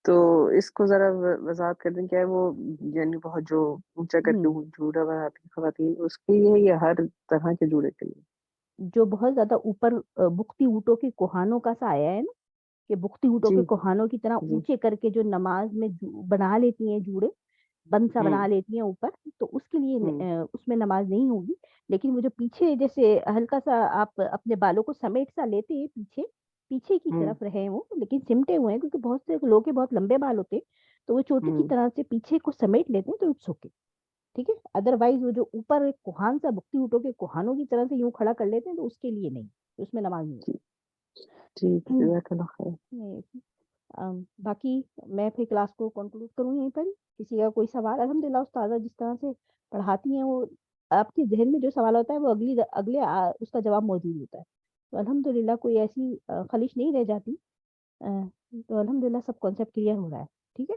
[SPEAKER 9] تو اس کو ذرا وضاحت کر دیں. کیا ہے وہ یعنی بہت جو اونچا کر کے جوڑا بناتی خواتین اس کے لیے یا ہر طرح کے جوڑے کے لیے؟
[SPEAKER 1] جو بہت زیادہ اوپر بختی اونٹوں کے کوہانوں کا سا آیا ہے نا، کہ بختی اونٹوں کے کوہانوں کی طرح اونچے کر کے جو نماز میں بنا لیتی ہیں جوڑے، بند سا بنا لیتی ہیں اوپر، تو اس کے لیے اس میں نماز نہیں ہوگی. لیکن وہ جو پیچھے جیسے ہلکا سا آپ اپنے بالوں کو سمیٹ سا لیتے ہیں پیچھے کی طرف رہے وہ، لیکن سمٹے ہوئے ہیں کیونکہ بہت سے لوگ کے بہت لمبے بال ہوتے ہیں تو وہ چوٹی کی طرح سے پیچھے کو سمیٹ لیتے ہیں تو اٹس اوکے. ٹھیک ہے، ادروائز وہ جو اوپر ایک کوہان سا بختی اونٹوں کے کوہانوں کی طرح سے یوں کھڑا کر لیتے ہیں تو اس کے لیے نہیں، اس میں نماز نہیں. باقی میں پھر کلاس کو کنکلوڈ کروں یہیں پر. کسی کا کوئی سوال؟ الحمدللہ استاذہ جس طرح سے پڑھاتی ہیں وہ آپ کے ذہن میں جو سوال ہوتا ہے وہ اگلے اس کا جواب موجود ہوتا ہے. تو الحمدللہ کوئی ایسی خلش نہیں رہ جاتی. تو الحمدللہ سب کانسیپٹ کلیئر ہو رہا ہے. ٹھیک ہے،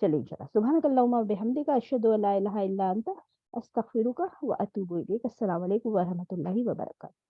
[SPEAKER 1] چلیں انشاءاللہ. سبحانک اللہم و بحمدک اشہد ان لا الہ الا انت استغفرک و اتوب الیک. السلام علیکم ورحمۃ اللہ وبرکاتہ.